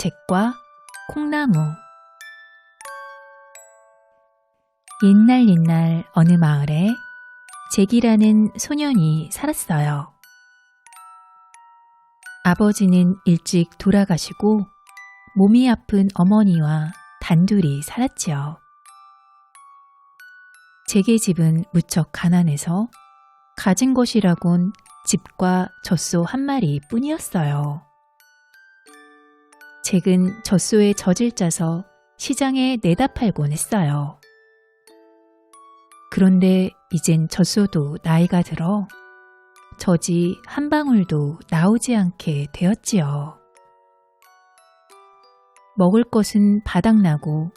잭과 콩나무. 옛날 어느 마을에 잭이라는 소년이 살았어요. 아버지는 일찍 돌아가시고 몸이 아픈 어머니와 단둘이 살았지요. 잭의 집은 무척 가난해서 가진 것이라곤 집과 젖소 한 마리 뿐이었어요. 잭은 젖소에 젖을 짜서 시장에 내다 팔곤 했어요. 그런데 이젠 젖소도 나이가 들어 젖이 한 방울도 나오지 않게 되었지요. 먹을 것은 바닥나고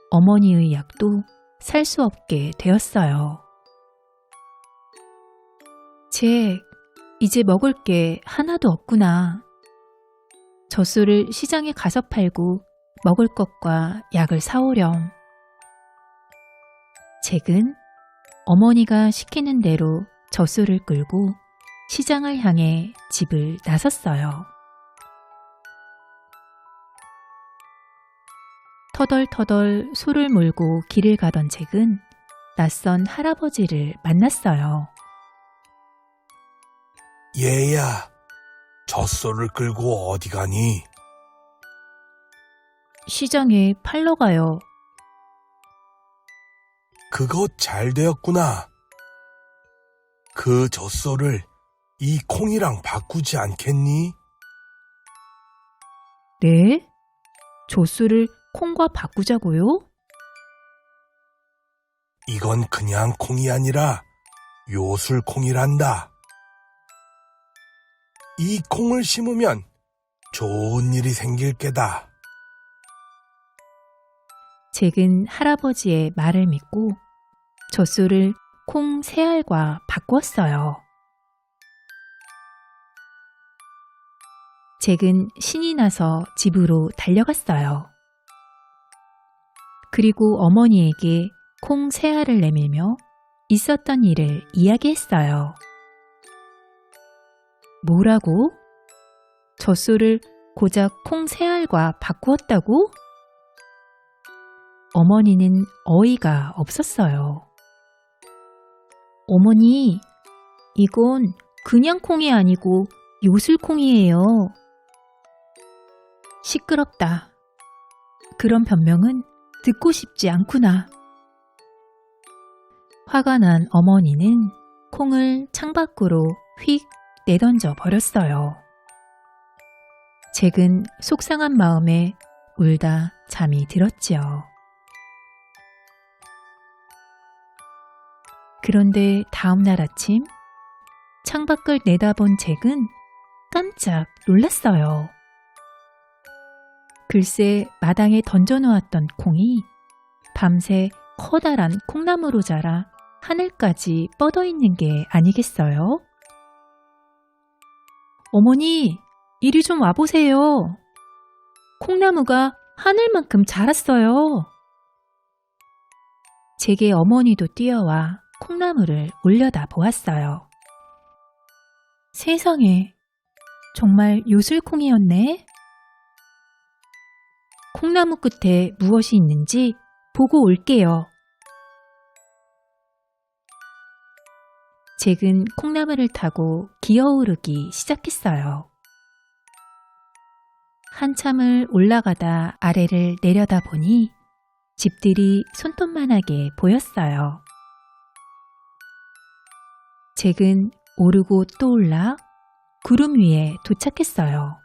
어머니의 약도 살 수 없게 되었어요. 잭, 이제 먹을 게 하나도 없구나. 젖소를 시장에 가서 팔고 먹을 것과 약을 사오렴. 잭은 어머니가 시키는 대로 젖소를 끌고 시장을 향해 집을 나섰어요. 터덜터덜 소를 몰고 길을 가던 잭은 낯선 할아버지를 만났어요. 얘야, 젖소를 끌고 어디 가니? 시장에 팔러 가요. 그거 잘 되었구나. 그 젖소를 이 콩이랑 바꾸지 않겠니? 네? 젖소를 콩과 바꾸자고요? 이건 그냥 콩이 아니라 요술콩이란다. 이 콩을 심으면 좋은 일이 생길 게다. 잭은 할아버지의 말을 믿고 젖소를 콩 3알과 바꾸었어요. 잭은 신이 나서 집으로 달려갔어요. 그리고 어머니에게 콩 3알을 내밀며 있었던 일을 이야기했어요. 뭐라고? 젖소를 고작 콩 3알과 바꾸었다고? 어머니는 어이가 없었어요. 어머니, 이건 그냥 콩이 아니고 요술콩이에요. 시끄럽다. 그런 변명은 듣고 싶지 않구나. 화가 난 어머니는 콩을 창밖으로 휙 내던져 버렸어요. 잭은 속상한 마음에 울다 잠이 들었지요. 그런데 다음날 아침 창밖을 내다본 잭은 깜짝 놀랐어요. 글쎄 마당에 던져놓았던 콩이 밤새 커다란 콩나무로 자라 하늘까지 뻗어있는 게 아니겠어요? 어머니, 이리 좀 와보세요. 콩나무가 하늘만큼 자랐어요. 잭의 어머니도 뛰어와 콩나무를 올려다 보았어요. 세상에, 정말 요술콩이었네. 콩나무 끝에 무엇이 있는지 보고 올게요. 잭은 콩나무를 타고 기어오르기 시작했어요. 한참을 올라가다 아래를 내려다 보니 집들이 손톱만하게 보였어요. 잭은 오르고 또 올라 구름 위에 도착했어요.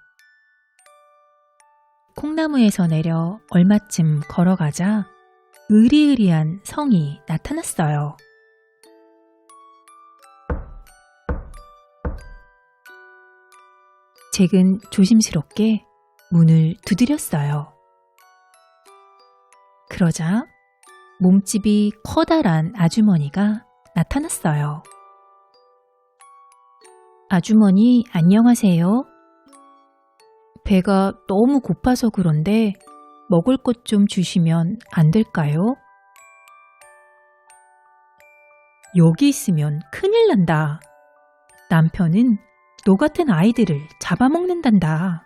콩나무에서 내려 얼마쯤 걸어가자 으리으리한 성이 나타났어요. 잭은 조심스럽게 문을 두드렸어요. 그러자 몸집이 커다란 아주머니가 나타났어요. 아주머니, 안녕하세요. 배가 너무 고파서 그런데 먹을 것 좀 주시면 안 될까요? 여기 있으면 큰일 난다. 남편은 너 같은 아이들을 잡아먹는단다.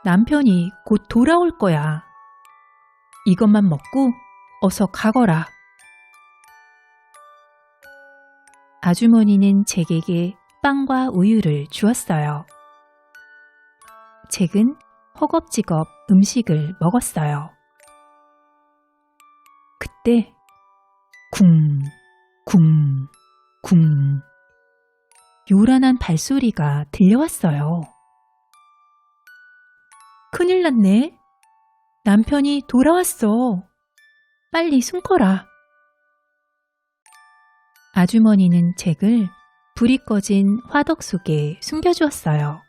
남편이 곧 돌아올 거야. 이것만 먹고 어서 가거라. 아주머니는 잭에게 빵과 우유를 주었어요. 잭은 허겁지겁 음식을 먹었어요. 그때 쿵, 쿵, 쿵 요란한 발소리가 들려왔어요. 큰일 났네. 남편이 돌아왔어. 빨리 숨거라. 아주머니는 잭을 불이 꺼진 화덕 속에 숨겨주었어요.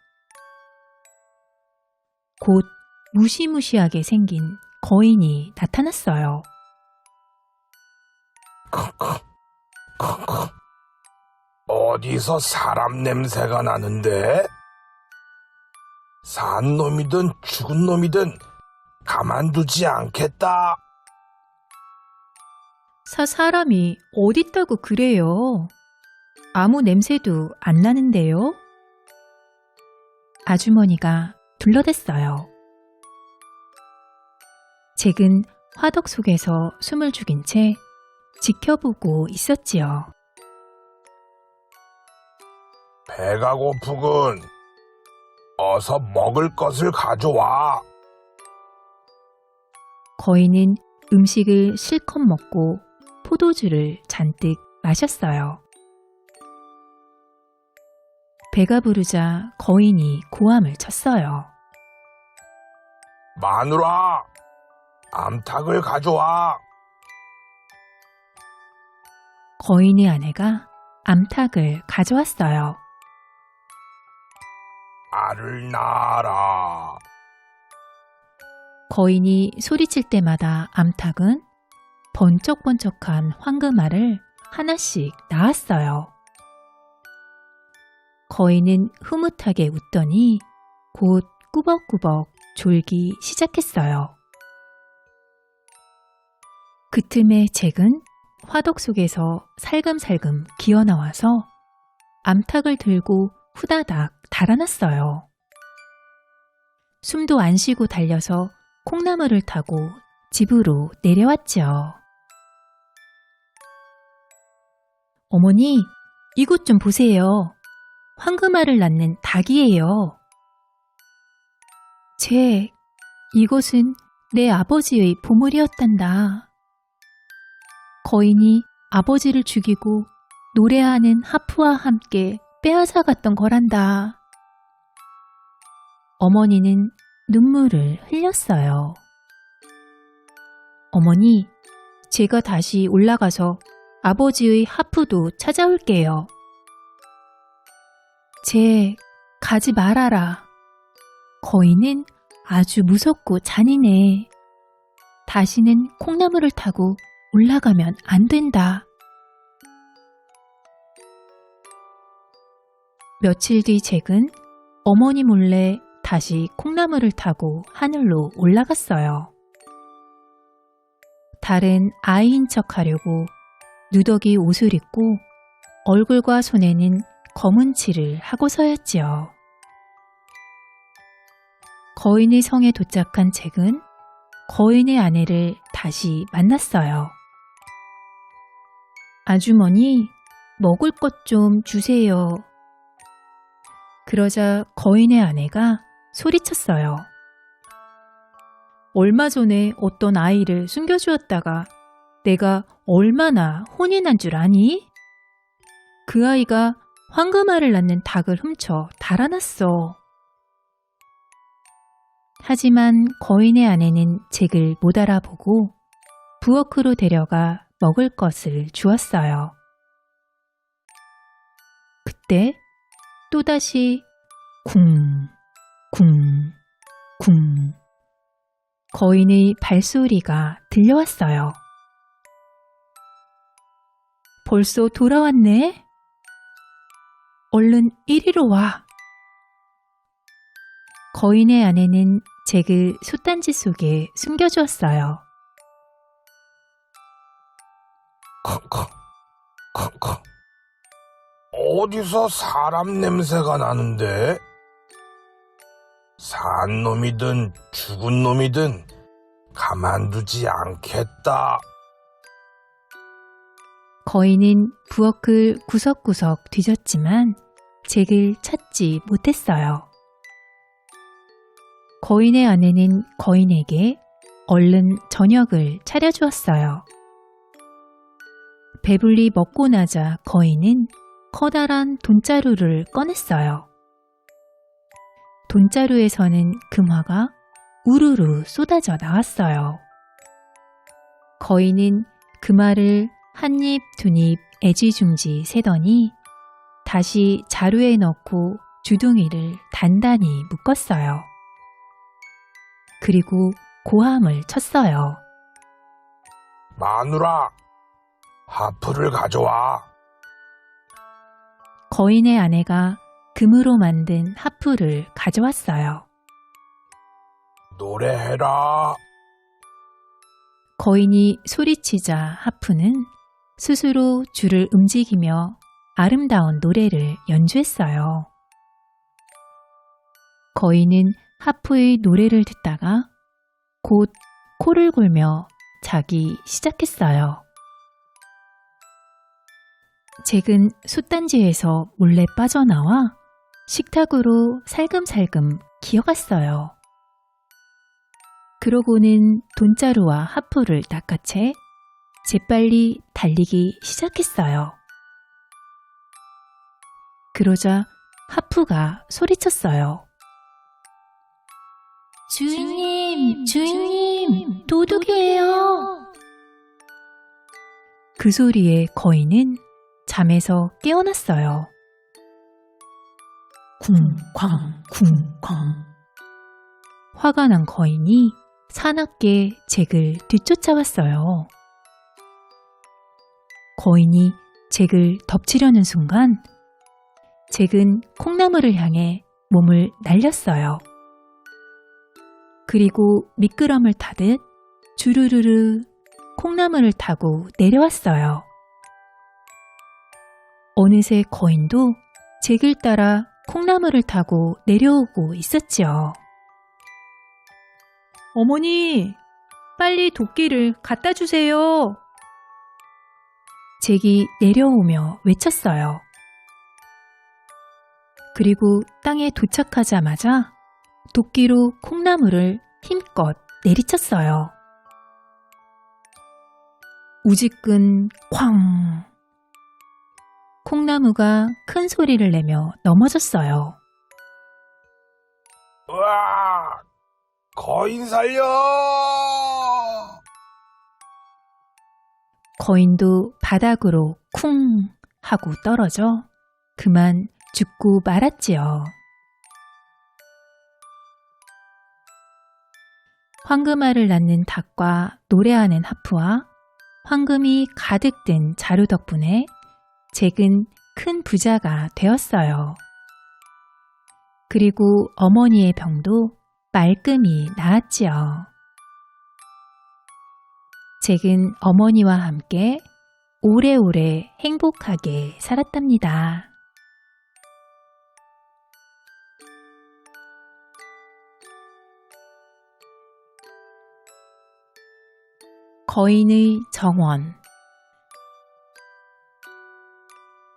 곧 무시무시하게 생긴 거인이 나타났어요. 어디서 사람 냄새가 나는데? 산 놈이든 죽은 놈이든 가만두지 않겠다. 사람이 어딨다고 그래요? 아무 냄새도 안 나는데요? 아주머니가 둘러댔어요. 잭은 화덕 속에서 숨을 죽인 채 지켜보고 있었지요. 배가 고프군. 어서 먹을 것을 가져와. 거인은 음식을 실컷 먹고 포도주를 잔뜩 마셨어요. 배가 부르자 거인이 고함을 쳤어요. 마누라, 암탉을 가져와. 거인의 아내가 암탉을 가져왔어요. 알을 낳아라. 거인이 소리칠 때마다 암탉은 번쩍번쩍한 황금알을 하나씩 낳았어요. 거인은 흐뭇하게 웃더니 곧 꾸벅꾸벅 졸기 시작했어요. 그 틈에 잭은 화덕 속에서 살금살금 기어나와서 암탉을 들고 후다닥 달아났어요. 숨도 안 쉬고 달려서 콩나물을 타고 집으로 내려왔죠. 어머니, 이것 좀 보세요. 황금알을 낳는 닭이에요. 잭, 이것은 내 아버지의 보물이었단다. 거인이 아버지를 죽이고 노래하는 하프와 함께 빼앗아 갔던 거란다. 어머니는 눈물을 흘렸어요. 어머니, 제가 다시 올라가서 아버지의 하프도 찾아올게요. 잭, 가지 말아라. 거인은 아주 무섭고 잔인해. 다시는 콩나물을 타고 올라가면 안 된다. 며칠 뒤 잭은 어머니 몰래 다시 콩나물을 타고 하늘로 올라갔어요. 달은 아이인 척 하려고 누더기 옷을 입고 얼굴과 손에는 검은 칠을 하고서였지요. 거인의 성에 도착한 잭은 거인의 아내를 다시 만났어요. 아주머니, 먹을 것 좀 주세요. 그러자 거인의 아내가 소리쳤어요. 얼마 전에 어떤 아이를 숨겨주었다가 내가 얼마나 혼이 난 줄 아니? 그 아이가 황금알을 낳는 닭을 훔쳐 달아났어. 하지만 거인의 아내는 잭을 못 알아보고 부엌으로 데려가 먹을 것을 주었어요. 그때 또다시 쿵, 쿵, 쿵 거인의 발소리가 들려왔어요. 벌써 돌아왔네? 얼른 이리로 와. 거인의 아내는 잭을 솥단지 속에 숨겨주었어요. 쿵쿵. 어디서 사람 냄새가 나는데? 산 놈이든 죽은 놈이든 가만두지 않겠다. 거인은 부엌을 구석구석 뒤졌지만 잭을 찾지 못했어요. 거인의 아내는 거인에게 얼른 저녁을 차려주었어요. 배불리 먹고 나자 거인은 커다란 돈자루를 꺼냈어요. 돈자루에서는 금화가 우르르 쏟아져 나왔어요. 거인은 금화를 한 입, 두 입 애지중지 세더니 다시 자루에 넣고 주둥이를 단단히 묶었어요. 그리고 고함을 쳤어요. 마누라, 하프를 가져와. 거인의 아내가 금으로 만든 하프를 가져왔어요. 노래해라. 거인이 소리치자 하프는 스스로 줄을 움직이며 아름다운 노래를 연주했어요. 거인은 하프의 노래를 듣다가 곧 코를 골며 자기 시작했어요. 잭은 숫단지에서 몰래 빠져나와 식탁으로 살금살금 기어갔어요. 그러고는 돈자루와 하프를 낚아채 재빨리 달리기 시작했어요. 그러자 하프가 소리쳤어요. 주인님, 주인님, 도둑이에요. 그 소리에 거인은 잠에서 깨어났어요. 쿵쾅, 쿵쾅. 화가 난 거인이 사납게 잭을 뒤쫓아왔어요. 거인이 잭을 덮치려는 순간 잭은 콩나물을 향해 몸을 날렸어요. 그리고 미끄럼을 타듯 주르르르 콩나물을 타고 내려왔어요. 어느새 거인도 잭을 따라 콩나물을 타고 내려오고 있었지요. 어머니, 빨리 도끼를 갖다 주세요. 잭이 내려오며 외쳤어요. 그리고 땅에 도착하자마자 도끼로 콩나물을 힘껏 내리쳤어요. 우지끈 쾅! 콩나무가 큰 소리를 내며 넘어졌어요. 으아! 거인 살려! 거인도 바닥으로 쿵 하고 떨어져 그만 죽고 말았지요. 황금알을 낳는 닭과 노래하는 하프와 황금이 가득 든 자루 덕분에 잭은 큰 부자가 되었어요. 그리고 어머니의 병도 말끔히 나았지요. 잭은 어머니와 함께 오래오래 행복하게 살았답니다. 거인의 정원.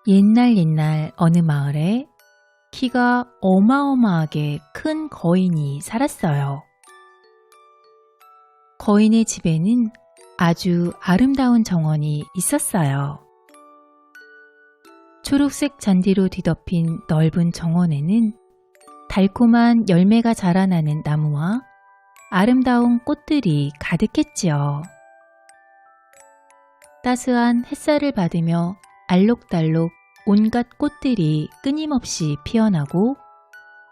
옛날 어느 마을에 키가 어마어마하게 큰 거인이 살았어요. 거인의 집에는 아주 아름다운 정원이 있었어요. 초록색 잔디로 뒤덮인 넓은 정원에는 달콤한 열매가 자라나는 나무와 아름다운 꽃들이 가득했지요. 따스한 햇살을 받으며 알록달록 온갖 꽃들이 끊임없이 피어나고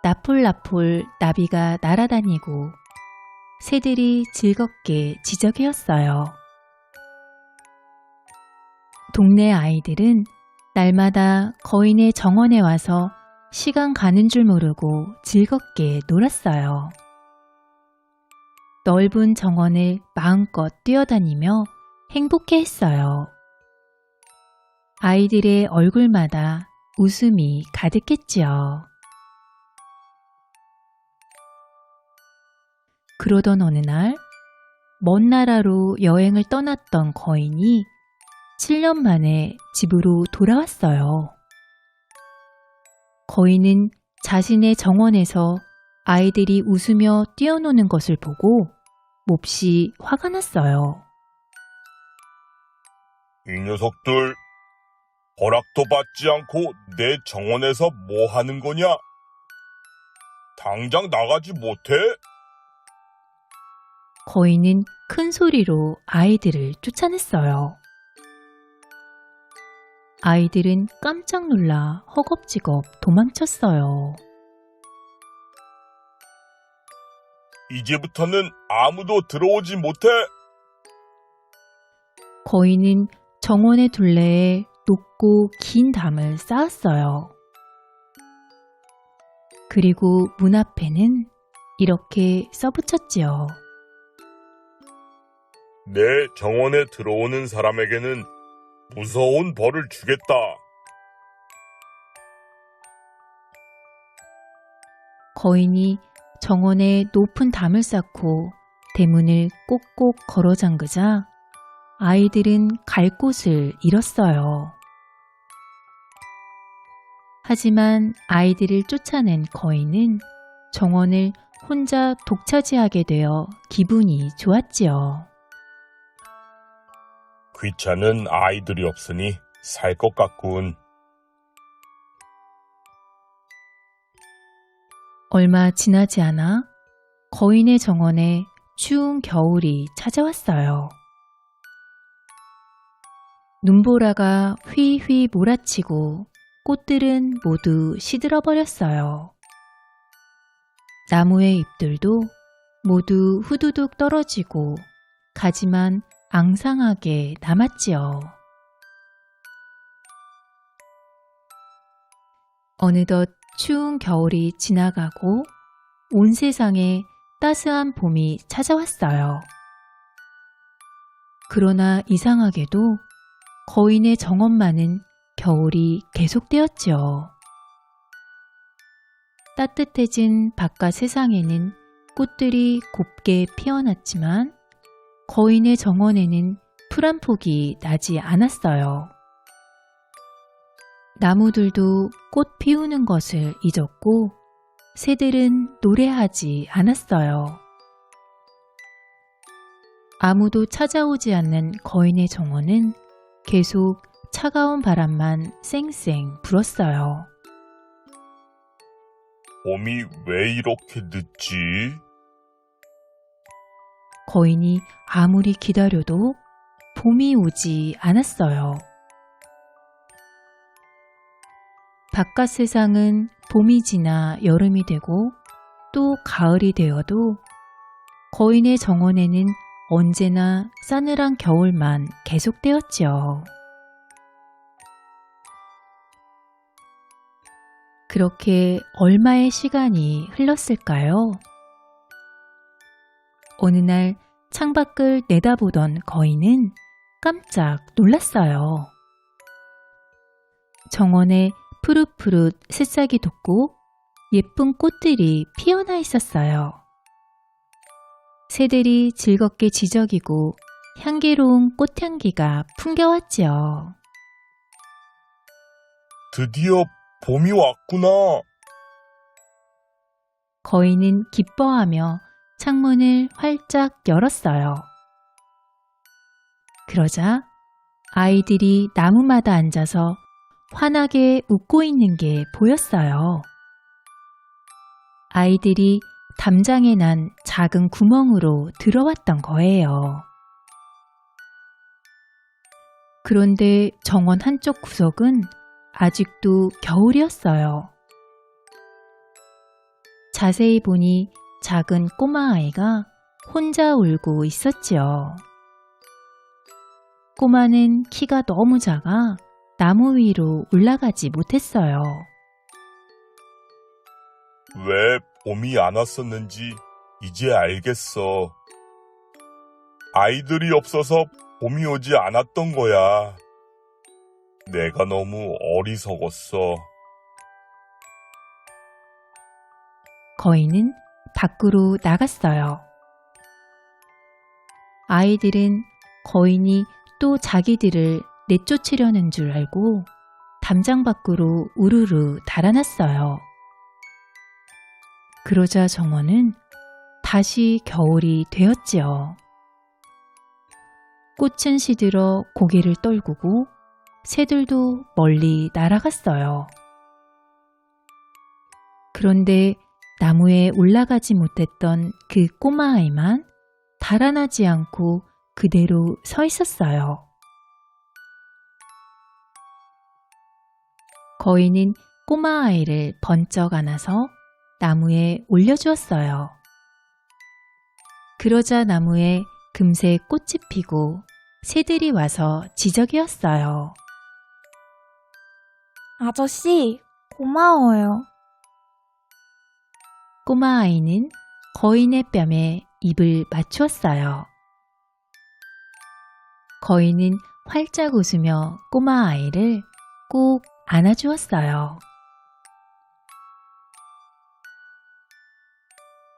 나풀나풀 나비가 날아다니고 새들이 즐겁게 지저귀었어요. 동네 아이들은 날마다 거인의 정원에 와서 시간 가는 줄 모르고 즐겁게 놀았어요. 넓은 정원을 마음껏 뛰어다니며 행복해했어요. 아이들의 얼굴마다 웃음이 가득했지요. 그러던 어느 날, 먼 나라로 여행을 떠났던 거인이 7년 만에 집으로 돌아왔어요. 거인은 자신의 정원에서 아이들이 웃으며 뛰어노는 것을 보고 몹시 화가 났어요. 이 녀석들, 허락도 받지 않고 내 정원에서 뭐 하는 거냐? 당장 나가지 못해? 거인은 큰 소리로 아이들을 쫓아냈어요. 아이들은 깜짝 놀라 허겁지겁 도망쳤어요. 이제부터는 아무도 들어오지 못해. 거인은 정원의 둘레에 높고 긴 담을 쌓았어요. 그리고 문 앞에는 이렇게 써붙였지요. 내 정원에 들어오는 사람에게는 무서운 벌을 주겠다. 거인이 정원에 높은 담을 쌓고 대문을 꼭꼭 걸어 잠그자 아이들은 갈 곳을 잃었어요. 하지만 아이들을 쫓아낸 거인은 정원을 혼자 독차지하게 되어 기분이 좋았지요. 귀찮은 아이들이 없으니 살 것 같군. 얼마 지나지 않아 거인의 정원에 추운 겨울이 찾아왔어요. 눈보라가 휘휘 몰아치고 꽃들은 모두 시들어 버렸어요. 나무의 잎들도 모두 후두둑 떨어지고 가지만 앙상하게 남았지요. 어느덧 추운 겨울이 지나가고 온 세상에 따스한 봄이 찾아왔어요. 그러나 이상하게도 거인의 정원만은 겨울이 계속되었지요. 따뜻해진 바깥 세상에는 꽃들이 곱게 피어났지만 거인의 정원에는 풀 한 폭이 나지 않았어요. 나무들도 꽃 피우는 것을 잊었고 새들은 노래하지 않았어요. 아무도 찾아오지 않는 거인의 정원은 계속 차가운 바람만 쌩쌩 불었어요. 봄이 왜 이렇게 늦지? 거인이 아무리 기다려도 봄이 오지 않았어요. 바깥 세상은 봄이 지나 여름이 되고 또 가을이 되어도 거인의 정원에는 언제나 싸늘한 겨울만 계속되었지요. 그렇게 얼마의 시간이 흘렀을까요? 어느 날 창밖을 내다보던 거인은 깜짝 놀랐어요. 정원에 푸릇푸릇 새싹이 돋고 예쁜 꽃들이 피어나 있었어요. 새들이 즐겁게 지저귀고 향기로운 꽃향기가 풍겨왔지요. 드디어 봄이 왔구나. 거인은 기뻐하며 창문을 활짝 열었어요. 그러자 아이들이 나무마다 앉아서 환하게 웃고 있는 게 보였어요. 아이들이 담장에 난 작은 구멍으로 들어왔던 거예요. 그런데 정원 한쪽 구석은 아직도 겨울이었어요. 자세히 보니 작은 꼬마아이가 혼자 울고 있었지요. 꼬마는 키가 너무 작아 나무 위로 올라가지 못했어요. 왜 봄이 안 왔었는지 이제 알겠어. 아이들이 없어서 봄이 오지 않았던 거야. 내가 너무 어리석었어. 거인은 밖으로 나갔어요. 아이들은 거인이 또 자기들을 내쫓으려는 줄 알고 담장 밖으로 우르르 달아났어요. 그러자 정원은 다시 겨울이 되었지요. 꽃은 시들어 고개를 떨구고 새들도 멀리 날아갔어요. 그런데 나무에 올라가지 못했던 그 꼬마아이만 달아나지 않고 그대로 서 있었어요. 거인은 꼬마아이를 번쩍 안아서 나무에 올려주었어요. 그러자 나무에 금세 꽃이 피고 새들이 와서 지저귀었어요. 아저씨, 고마워요. 꼬마아이는 거인의 뺨에 입을 맞추었어요. 거인은 활짝 웃으며 꼬마아이를 꼭 안아주었어요.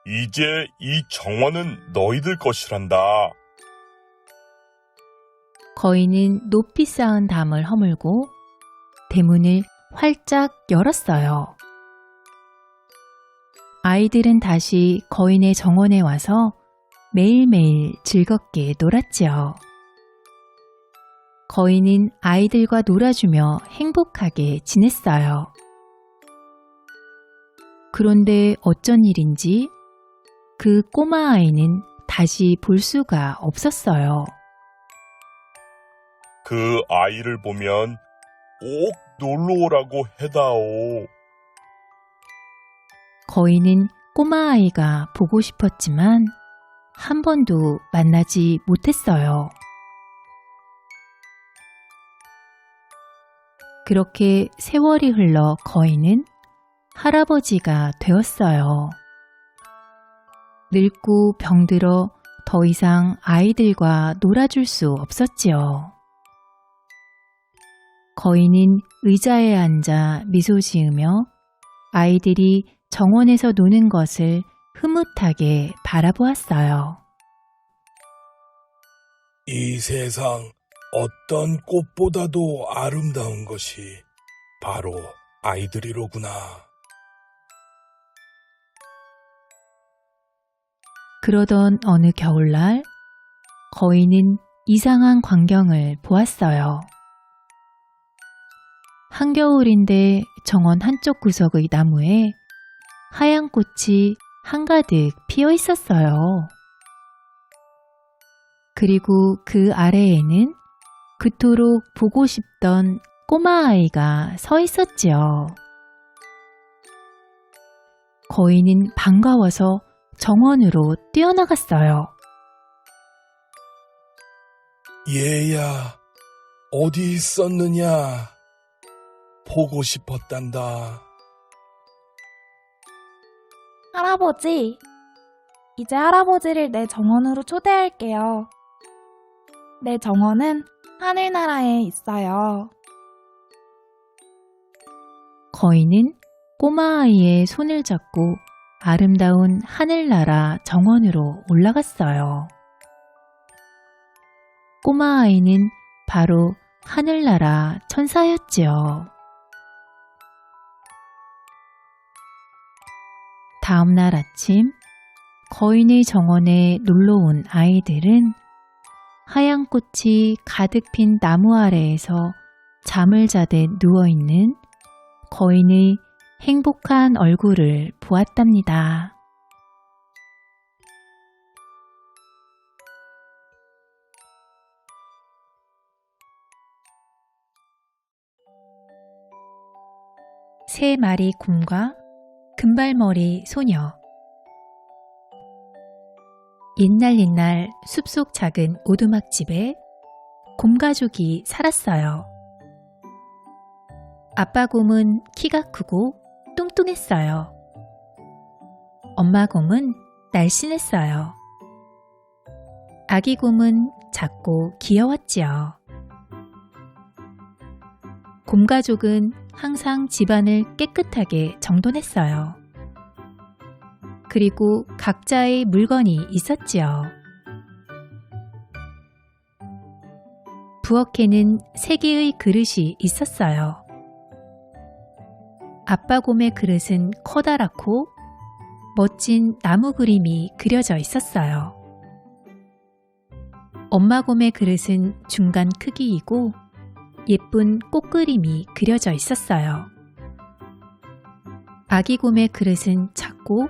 이제 이 정원은 너희들 것이란다. 거인은 높이 쌓은 담을 허물고 대문을 활짝 열었어요. 아이들은 다시 거인의 정원에 와서 매일매일 즐겁게 놀았지요. 거인은 아이들과 놀아주며 행복하게 지냈어요. 그런데 어쩐 일인지 그 꼬마 아이는 다시 볼 수가 없었어요. 그 아이를 보면 꼭 놀러 오라고 해다오. 거인은 꼬마 아이가 보고 싶었지만 한 번도 만나지 못했어요. 그렇게 세월이 흘러 거인은 할아버지가 되었어요. 늙고 병들어 더 이상 아이들과 놀아줄 수 없었지요. 거인은 의자에 앉아 미소 지으며 아이들이 정원에서 노는 것을 흐뭇하게 바라보았어요. 이 세상 어떤 꽃보다도 아름다운 것이 바로 아이들이로구나. 그러던 어느 겨울날 거인은 이상한 광경을 보았어요. 한겨울인데 정원 한쪽 구석의 나무에 하얀 꽃이 한가득 피어 있었어요. 그리고 그 아래에는 그토록 보고 싶던 꼬마아이가 서 있었지요. 거인은 반가워서 정원으로 뛰어나갔어요. 얘야, 어디 있었느냐? 보고 싶었단다. 할아버지, 이제 할아버지를 내 정원으로 초대할게요. 내 정원은 하늘나라에 있어요. 거인은 꼬마아이의 손을 잡고 아름다운 하늘나라 정원으로 올라갔어요. 꼬마아이는 바로 하늘나라 천사였지요. 다음날 아침 거인의 정원에 놀러온 아이들은 하얀 꽃이 가득 핀 나무 아래에서 잠을 자듯 누워있는 거인의 행복한 얼굴을 보았답니다. 세 마리 곰과 금발머리 소녀. 옛날 숲속 작은 오두막집에 곰가족이 살았어요. 아빠 곰은 키가 크고 뚱뚱했어요. 엄마 곰은 날씬했어요. 아기 곰은 작고 귀여웠지요. 곰가족은 항상 집안을 깨끗하게 정돈했어요. 그리고 각자의 물건이 있었지요. 부엌에는 3개의 그릇이 있었어요. 아빠 곰의 그릇은 커다랗고 멋진 나무 그림이 그려져 있었어요. 엄마 곰의 그릇은 중간 크기이고 예쁜 꽃 그림이 그려져 있었어요. 아기 곰의 그릇은 작고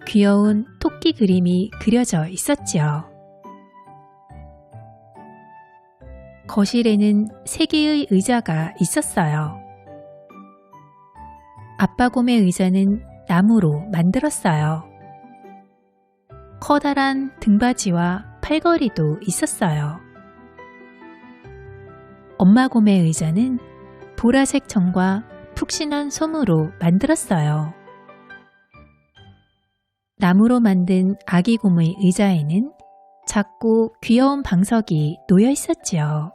귀여운 토끼 그림이 그려져 있었지요. 거실에는 3개의 의자가 있었어요. 아빠 곰의 의자는 나무로 만들었어요. 커다란 등받이와 팔걸이도 있었어요. 엄마 곰의 의자는 보라색 천과 푹신한 솜으로 만들었어요. 나무로 만든 아기 곰의 의자에는 작고 귀여운 방석이 놓여 있었지요.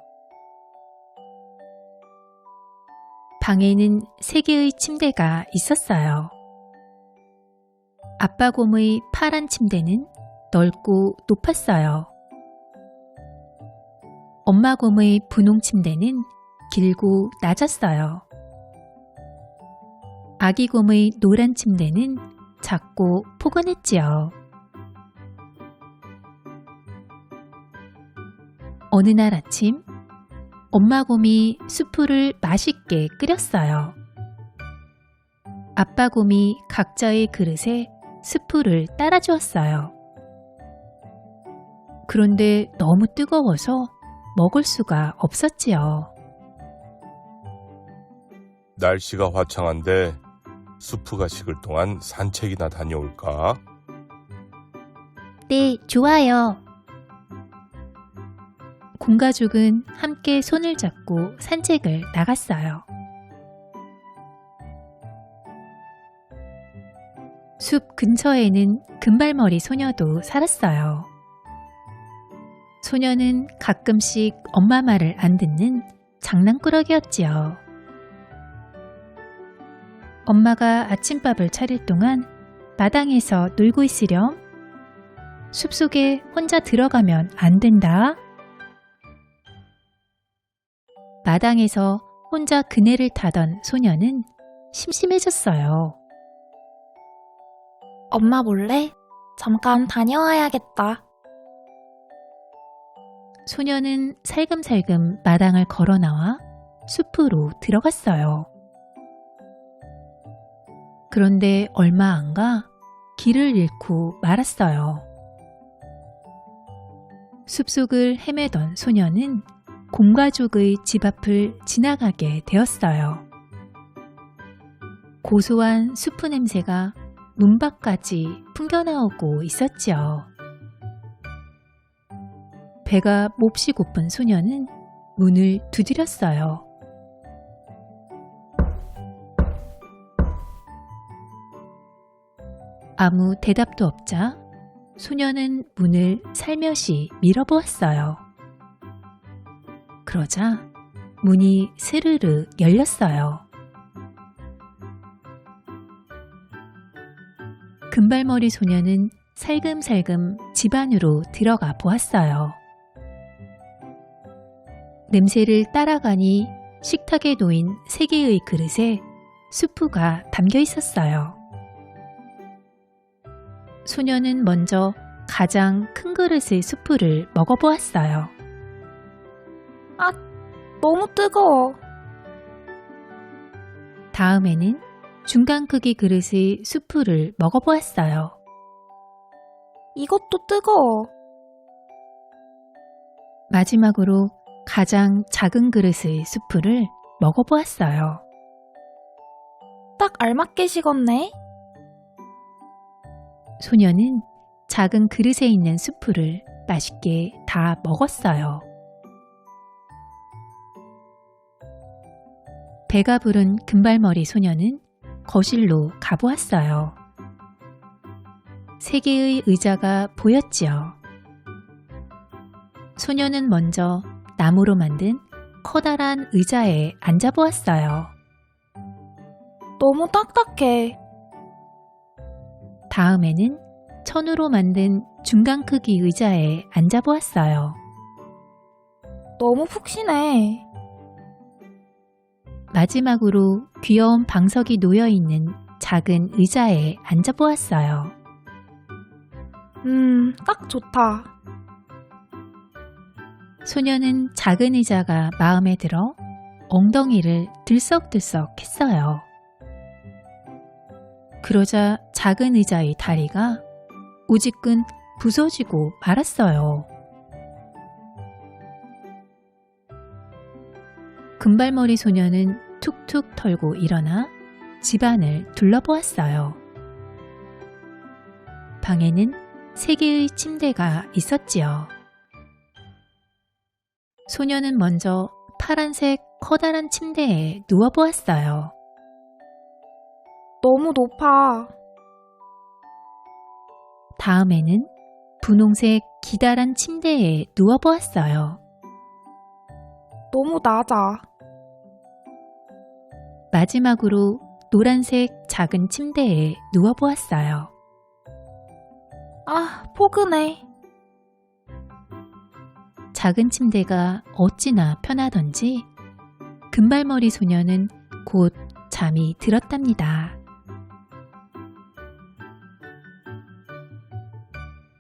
방에는 3개의 침대가 있었어요. 아빠 곰의 파란 침대는 넓고 높았어요. 엄마 곰의 분홍 침대는 길고 낮았어요. 아기 곰의 노란 침대는 작고 포근했지요. 어느 날 아침, 엄마 곰이 수프를 맛있게 끓였어요. 아빠 곰이 각자의 그릇에 스프를 따라주었어요. 그런데 너무 뜨거워서 먹을 수가 없었지요. 날씨가 화창한데 수프가 식을 동안 산책이나 다녀올까? 네, 좋아요. 곰가족은 함께 손을 잡고 산책을 나갔어요. 숲 근처에는 금발머리 소녀도 살았어요. 소녀는 가끔씩 엄마 말을 안 듣는 장난꾸러기였지요. 엄마가 아침밥을 차릴 동안 마당에서 놀고 있으렴. 숲속에 혼자 들어가면 안 된다. 마당에서 혼자 그네를 타던 소녀는 심심해졌어요. 엄마 몰래 잠깐 다녀와야겠다. 소녀는 살금살금 마당을 걸어 나와 숲으로 들어갔어요. 그런데 얼마 안 가 길을 잃고 말았어요. 숲속을 헤매던 소녀는 곰가족의 집 앞을 지나가게 되었어요. 고소한 수프 냄새가 문 밖까지 풍겨나오고 있었지요. 배가 몹시 고픈 소녀는 문을 두드렸어요. 아무 대답도 없자 소녀는 문을 살며시 밀어보았어요. 그러자 문이 스르르 열렸어요. 금발머리 소녀는 살금살금 집 안으로 들어가 보았어요. 냄새를 따라가니 식탁에 놓인 3개의 그릇에 수프가 담겨 있었어요. 소녀는 먼저 가장 큰 그릇의 수프를 먹어보았어요. 아, 너무 뜨거워. 다음에는 중간 크기 그릇의 수프를 먹어보았어요. 이것도 뜨거워. 마지막으로 가장 작은 그릇의 수프를 먹어보았어요. 딱 알맞게 식었네. 소녀는 작은 그릇에 있는 수프를 맛있게 다 먹었어요. 배가 부른 금발머리 소녀는 거실로 가보았어요. 3개의 의자가 보였지요. 소녀는 먼저 나무로 만든 커다란 의자에 앉아보았어요. 너무 딱딱해. 다음에는 천으로 만든 중간 크기 의자에 앉아보았어요. 너무 푹신해. 마지막으로 귀여운 방석이 놓여있는 작은 의자에 앉아보았어요. 딱 좋다. 소녀는 작은 의자가 마음에 들어 엉덩이를 들썩들썩 했어요. 그러자 작은 의자의 다리가 오직근 부서지고 말았어요. 금발머리 소녀는 툭툭 털고 일어나 집안을 둘러보았어요. 방에는 3개의 침대가 있었지요. 소녀는 먼저 파란색 커다란 침대에 누워보았어요. 너무 높아. 다음에는 분홍색 기다란 침대에 누워보았어요. 너무 낮아. 마지막으로 노란색 작은 침대에 누워보았어요. 아, 포근해. 작은 침대가 어찌나 편하던지 금발머리 소녀는 곧 잠이 들었답니다.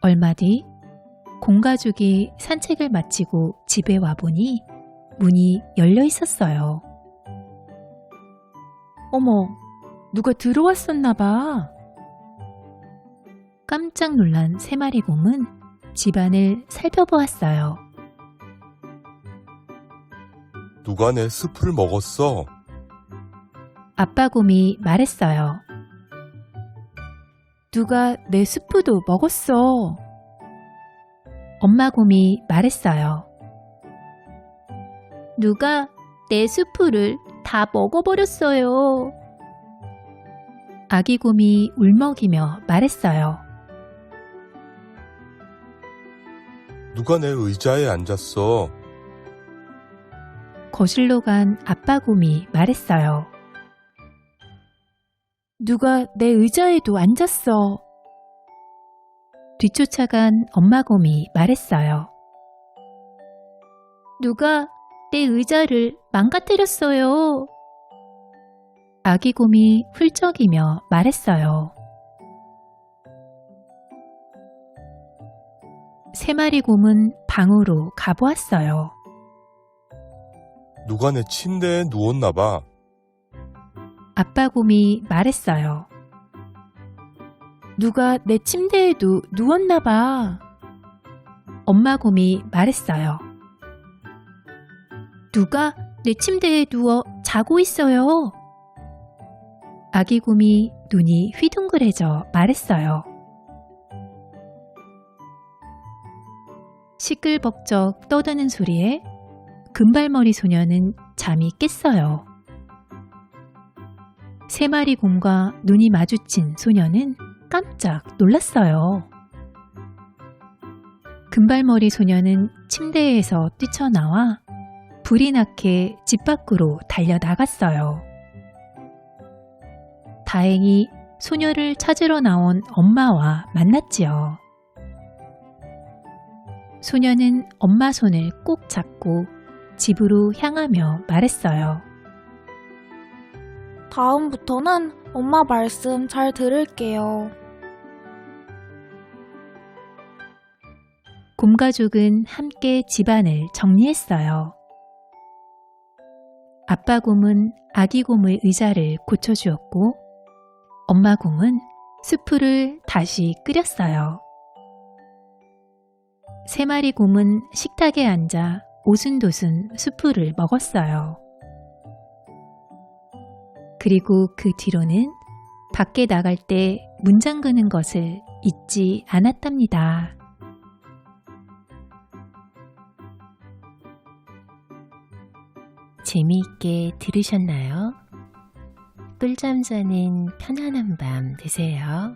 얼마 뒤 공가족이 산책을 마치고 집에 와보니 문이 열려 있었어요. 어머, 누가 들어왔었나 봐. 깜짝 놀란 3마리 곰은 집안을 살펴보았어요. 누가 내 스프를 먹었어? 아빠 곰이 말했어요. 누가 내 스프도 먹었어. 엄마 곰이 말했어요. 누가 내 스프를 다 먹어버렸어요. 아기 곰이 울먹이며 말했어요. 누가 내 의자에 앉았어? 거실로 간 아빠 곰이 말했어요. 누가 내 의자에도 앉았어. 뒤쫓아간 엄마 곰이 말했어요. 누가 내 의자를 망가뜨렸어요. 아기 곰이 훌쩍이며 말했어요. 3마리 곰은 방으로 가보았어요. 누가 내 침대에 누웠나 봐. 아빠 곰이 말했어요. 누가 내 침대에도 누웠나 봐. 엄마 곰이 말했어요. 누가 내 침대에 누워 자고 있어요. 아기 곰이 눈이 휘둥그레져 말했어요. 시끌벅적 떠드는 소리에 금발머리 소녀는 잠이 깼어요. 3마리 곰과 눈이 마주친 소녀는 깜짝 놀랐어요. 금발머리 소녀는 침대에서 뛰쳐나와 불이 나게 집 밖으로 달려나갔어요. 다행히 소녀를 찾으러 나온 엄마와 만났지요. 소녀는 엄마 손을 꼭 잡고 집으로 향하며 말했어요. 다음부터는 엄마 말씀 잘 들을게요. 곰가족은 함께 집안을 정리했어요. 아빠 곰은 아기 곰의 의자를 고쳐주었고 엄마 곰은 수프를 다시 끓였어요. 3마리 곰은 식탁에 앉아 오순도순 수프를 먹었어요. 그리고 그 뒤로는 밖에 나갈 때 문 잠그는 것을 잊지 않았답니다. 재미있게 들으셨나요? 꿀잠 자는 편안한 밤 되세요.